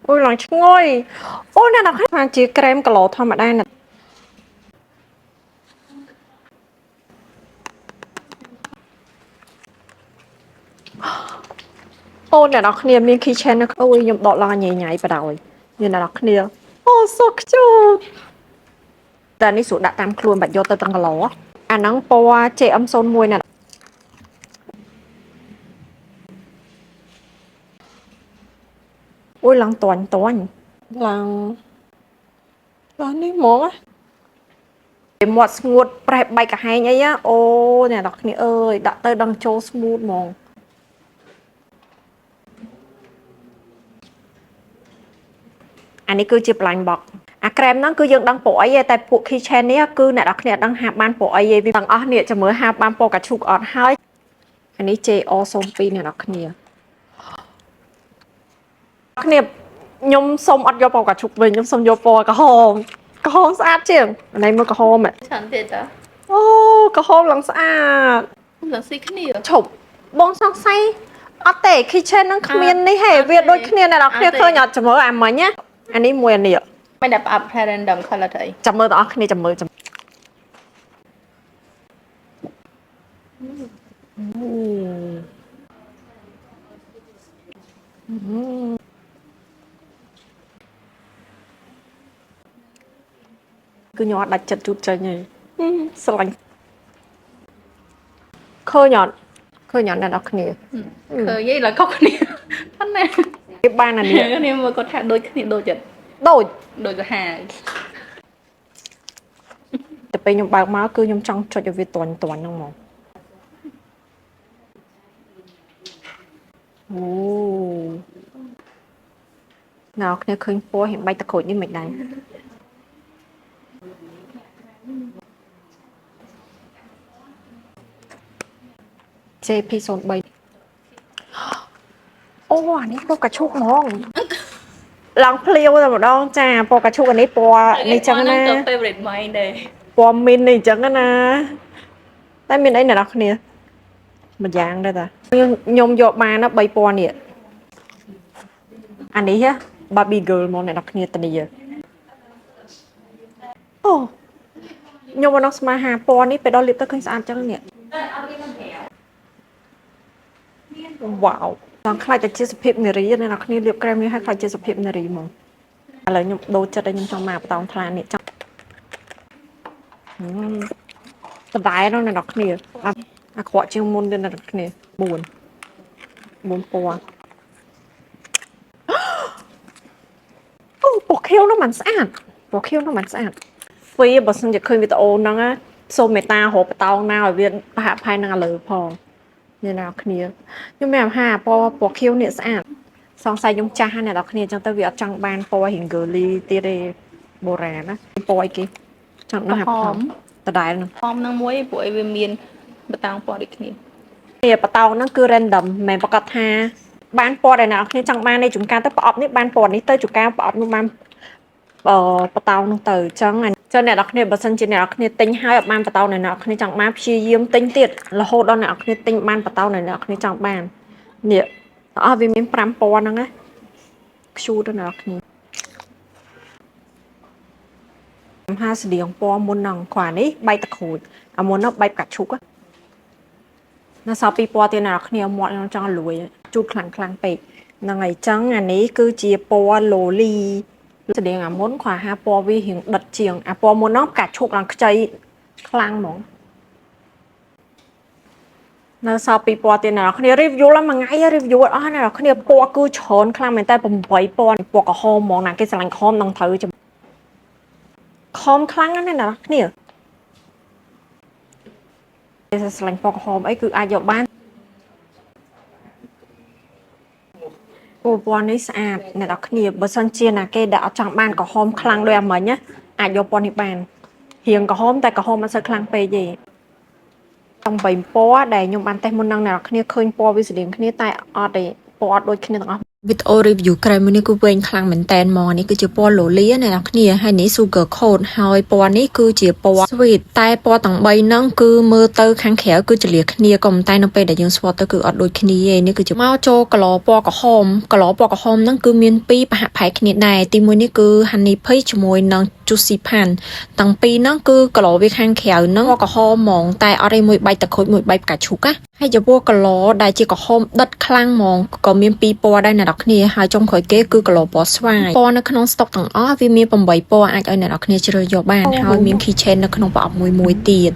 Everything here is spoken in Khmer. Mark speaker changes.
Speaker 1: ôi lòng ngôi ôi nè đọc hết mà chỉ kem cà lỗ thôi mà đây nè ôi nè đọc nia miên khi chen nó ôi nhom đọt lo nhảy nhảy vào đầu như nè đọc nia oh so cute តែនេះស្រួលដាក់តាមខ្លួនបាច់យកទៅទាំងគីឡូអាហ្នឹងពណ៌ JM01 ណាអូយឡើងតាន់ឡើងនេះហ្មងពេលមាត់ស្ងួតប្រេះបែកកាហែងអីអូអ្នកនរគ្នាអើយដាក់ទៅដល់ចូល smooth ហ្មងអានេះគឺជា blind box អាក្រែមហ្នឹងគឺយើងដឹងពណ៌អីទេតែពួក keychain នេះគឺអ្នកនរគ្នាដឹងហាប់បានពណ៌អីទេវាទាំងអស់នេះចាំមើលហាប់បានពណ៌កាឈូកអត់ហើយអានេះ JO02 អ្នកនរគ្នាខ្ញុំសុំអត់យកពណ៌កាឈូកវិញខ្ញុំសុំយកពណ៌ក្រហមស្អាតជាងណៃមើលក្រហម
Speaker 2: ច្រើនទៀតតា
Speaker 1: អូក្រហមឡើងស្អាត
Speaker 2: ឡើងស៊ីគ្នា
Speaker 1: ឈប់បងសង្ស័យអត់ទេ keychain ហ្នឹងគ្មាននេះហេវាដូចគ្នាអ្នកនរគ្នាឃើញអត់ចាំមើលអាមិញណាអានេះមួយអានេះ
Speaker 2: មិនដាក់ផ្អាប់ random color ទៅអី
Speaker 1: ចាំមើលបងប្អូនគ្នាចាំមើលគឺខ្ញុំអត់ដាច់ចិត្តជូតចេញទេស្រឡាញ់ឃើញអត់អ្នកនរគ្នា
Speaker 2: ឃើញយីឡើយខុសគ្នាហ្នឹងណា
Speaker 1: គេបានអានេះ
Speaker 2: គ្នាមើលគាត់ថាដូចគ្នាដូចចិត្តដូចសាហាវ
Speaker 1: តែពេលខ្ញុំបើកមកគឺខ្ញុំចង់ចុចឲ្យវាទាន់ហ្នឹងហ្មងអូអ្នកគ្នាឃើញពណ៌ហិបែកតក្រូចនេះមិនដែរJP03 អូអានេះពណ៌កាឈូកហ្មងឡើងភ្លាវតែម្ដងចាពណ៌កាឈូកអានេះពណ៌នេះចឹងណា
Speaker 2: favorite mine ដែរ
Speaker 1: ពណ៌មីននេះចឹងណាតែមានអីអ្នកនរគ្នាមួយយ៉ាងដែរតាខ្ញុំយកបានណា3ពណ៌នេះអានេះ Barbie girl មកអ្នកនរគ្នាតានេះអូខ្ញុំមកដល់ស្មាហាពណ៌នេះពេលដល់លាបទៅឃើញស្អាតចឹងនេះវ៉ាវចង់ខ្លាចតែជាសុភាពនារីអ្នកនរគ្នាលាបក្រែមនេះឲ្យខ្លាចជាសុភាពនារីហ្មងឥឡូវខ្ញុំដូរចិត្តឲ្យខ្ញុំចង់មកបតោងថ្លានេះចង់សប្បាយដល់អ្នកនរគ្នាអាក្រក់ជាងមុនទៀតអ្នកនរគ្នា4ពណ៌អូពណ៌ខៀវនោះមិនស្អាតវាបើសិនជាឃើញវីដេអូហ្នឹងសូមមេត្តារកបតោងណាឲ្យវាប្រហាក់ផែននឹងឥឡូវផងអ្នកនរគ្នាខ្ញុំមានអាហាពណ៌ខៀវនេះស្អាតសង្ស័យខ្ញុំចាស់ហើយអ្នកនរគ្នាអញ្ចឹងទៅវាអត់ចង់បានពណ៌រៀង girly ទៀតទេបុរាណណាពណ៌អីគេចង់ដល់ហាប់ផងដដែលហ្នឹង
Speaker 2: ហមនឹងមួយពួកអីវាមានបតោងពណ៌ដូចគ្នា
Speaker 1: នេះបតោងហ្នឹងគឺ random មិនមែនប្រកាសថាបានពណ៌ដែលអ្នកនរគ្នាចង់បាននៃចំការទៅប្រអប់នេះបានពណ៌នេះទៅចំការប្រអប់នោះបានបតោងនោះទៅអញ្ចឹងអ្នកនរគ្នាបើសិនជាអ្នកនរគ្នាទិញហើយអត់បានបតោងអ្នកនរគ្នាចង់បានព្យាយាមទិញទៀតរហូតដល់អ្នកនរគ្នាទិញបានបតោងអ្នកនរគ្នាចង់បាននេះអស់វាមាន5ពណ៌ហ្នឹងណាខ្ជូតដល់អ្នកនរគ្នា50ស្តៀងពណ៌មុនហ្នឹងគ្រាន់នេះបែកតក្រូចអាមុននោះបែកកាត់ឈូកណាសល់ពីពណ៌ទៀតអ្នកនរគ្នាមាត់ខ្ញុំចង់លួយជូតខ្លាំងពេកហ្នឹងហើយចឹងអានេះគឺជាពណ៌លូលីស្តៀងអាមុនគ្រាន់ហាពណ៌វារៀងដិតជាងអាពណ៌មុនហ្នឹងកាត់ឈូកឡើងខ្ចីខ្លាំងហ្មងនៅសល់ពីពណ៌ទៀតអ្នកនរគ្នា review ឡើងមួយថ្ងៃ review អស់អ្នកនរគ្នាពណ៌គឺច្រើនខ្លាំងមែនតែ8ពណ៌ពណ៌ក្រហមហ្មងណាគេស្រឡាញ់ក្រហមនឹងត្រូវខំខ្លាំងណាស់អ្នកនរគ្នាគេស្រឡាញ់ពណ៌ក្រហមអីគឺអាចយកបានពណ៌នេះស្អាតអ្នកនរគ្នាបើសិនជាណាគេដែលអត់ចង់បានក្រហមខ្លាំងដូចអាមិញណាអាចយកពណ៌នេះបានរៀងក្រហមតែក្រហមមិនសូវខ្លាំងពេកទេต้อง8ពណ៌ដែលខ្ញុំបានតេស្តមុននឹងអ្នកនរគ្នាឃើញពណ៌វាស្តៀងគ្នាតែអត់ទេពណ៌អត់ដូចគ្នាទាំងអស់ วิดีโอรีวิวใครมันนี่คือเวงคลังเหมือนแตนมอนี่คือจะปอโหลเลียเนี่ยนะเนี่ยให้นี่ซูเกอร์โคดหอยปอนี่คือจะปอสวีทแต่ปอต่างใบนั่งคือมือเตอร์ข้างแขวคือจะเหลียกเนี่ยกลมใต้น้ำไปแต่ยังสวอตก็คืออดโดยเนี่ยนี่คือจะมาโจกลอปอกระหอมกลอปอกระหอมนั่งคือมีนปีปะหะไผ่เนี่ยได้ตีมวยนี่คือฮันนี่เพ่จมวยนั่งจุสิพันต่างปีนั่งคือกลอวิข้างแขวนั่งปอกระหอมมองแต่อะไรมวยใบตะโคดมวยใบกระชุกอะให้จะพวกกลอได้จีกระหอมดัดคลั่งมองก็มีปีปอได้นะดอกเนี่ยหายจงข่อยเก๊คือกลอบอสวายปอในขนมสต็อกต่างอ้อวิมีปมใบปออาจเอาในดอกเนี่ยจะเรียกบ้านหายมีคีเชนในขนมปอบมวยตีด